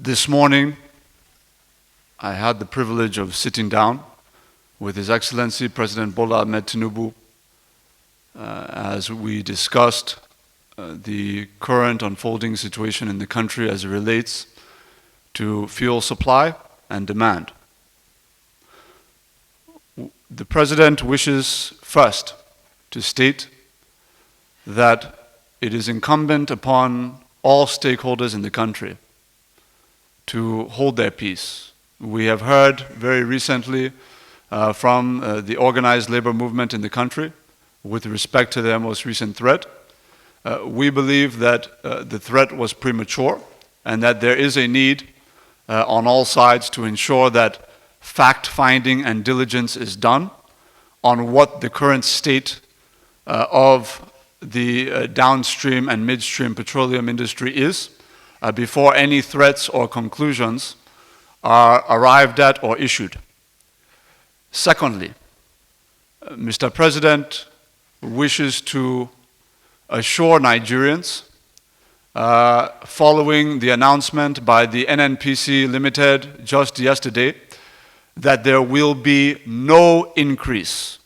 This morning, I had the privilege of sitting down with His Excellency President Bola Ahmed Tinubu as we discussed the current unfolding situation in the country as it relates to fuel supply and demand. The President wishes first to state that it is incumbent upon all stakeholders in the country to hold their peace. We have heard very recently from the organized labor movement in the country with respect to their most recent threat. We believe that the threat was premature and that there is a need on all sides to ensure that fact-finding and diligence is done on what the current state of the downstream and midstream petroleum industry is before any threats or conclusions are arrived at or issued. Secondly, Mr. President wishes to assure Nigerians, following the announcement by the NNPC Limited just yesterday, that there will be no increase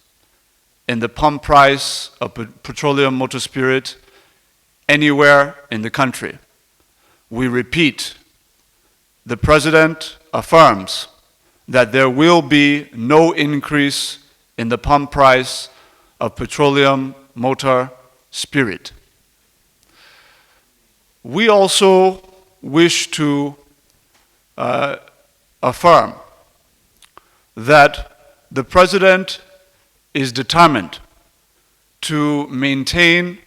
in the pump price of petroleum motor spirit anywhere in the country. We repeat, the President affirms that there will be no increase in the pump price of petroleum motor spirit. We also wish to affirm that the President is determined to maintain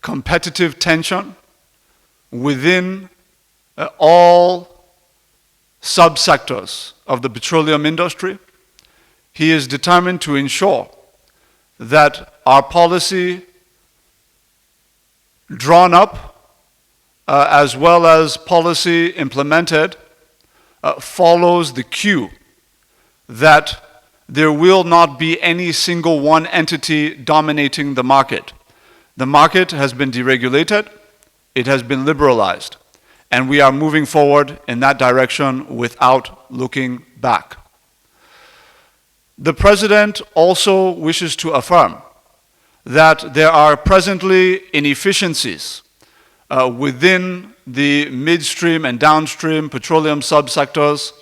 competitive tension within all subsectors of the petroleum industry. He is determined to ensure that our policy drawn up as well as policy implemented follows the cue that there will not be any single one entity dominating the market. The market has been deregulated, it has been liberalized, and we are moving forward in that direction without looking back. The President also wishes to affirm that there are presently inefficiencies within the midstream and downstream petroleum subsectors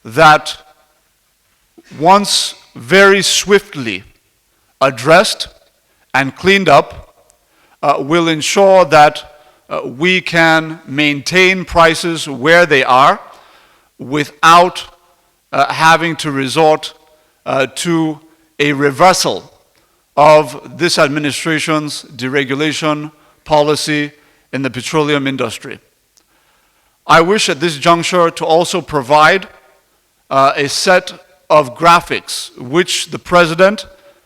that, once very swiftly addressed and cleaned up, will ensure that we can maintain prices where they are without having to resort to a reversal of this administration's deregulation policy in the petroleum industry. I wish at this juncture to also provide a set of graphics which the President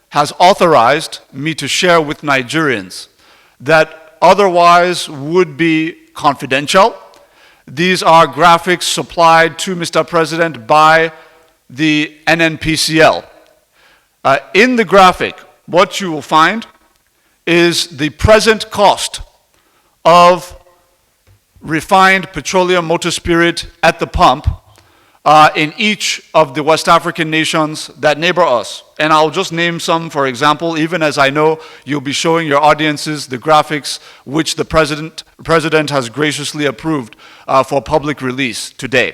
has authorized me to share with Nigerians that otherwise would be confidential. These are graphics supplied to Mr. President by the NNPCL. In the graphic, what you will find is the present cost of refined petroleum motor spirit at the pump in each of the West African nations that neighbor us. And I'll just name some, for example, even as I know you'll be showing your audiences the graphics which the President has graciously approved for public release today.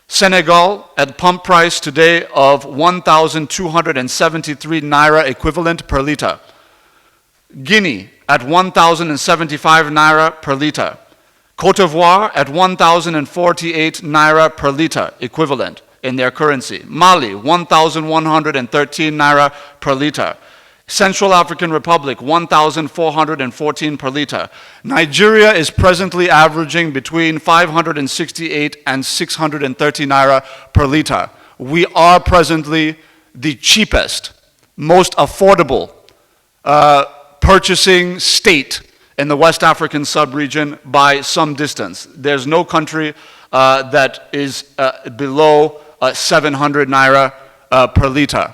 Senegal at pump price today of 1,273 naira equivalent per liter. Guinea at 1,075 naira per liter. Cote d'Ivoire at 1,048 naira per liter equivalent in their currency. Mali, 1,113 naira per liter. Central African Republic, 1,414 per liter. Nigeria is presently averaging between 568 and 630 naira per liter. We are presently the cheapest, most affordable purchasing state in the West African sub-region by some distance. There's no country that is below 700 naira per liter.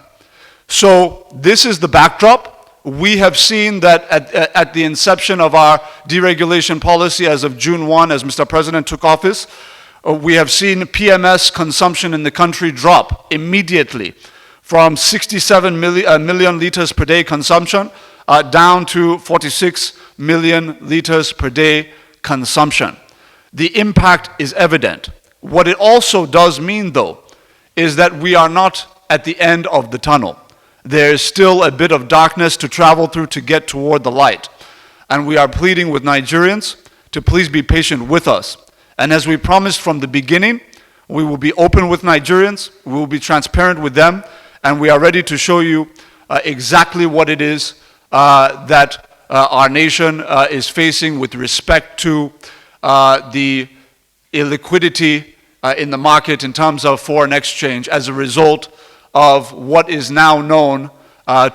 So this is the backdrop. We have seen that at the inception of our deregulation policy as of June 1, as Mr. President took office, We have seen PMS consumption in the country drop immediately from 67 million liters per day consumption down to 46 million liters per day consumption. The impact is evident. What it also does mean, though, is that we are not at the end of the tunnel. There is still a bit of darkness to travel through to get toward the light. And we are pleading with Nigerians to please be patient with us. And as we promised from the beginning, we will be open with Nigerians, we will be transparent with them, and we are ready to show you exactly what it is that our nation is facing with respect to the illiquidity in the market in terms of foreign exchange as a result of what is now known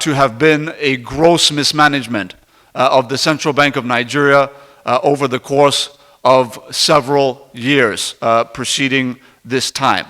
to have been a gross mismanagement of the Central Bank of Nigeria over the course of several years preceding this time.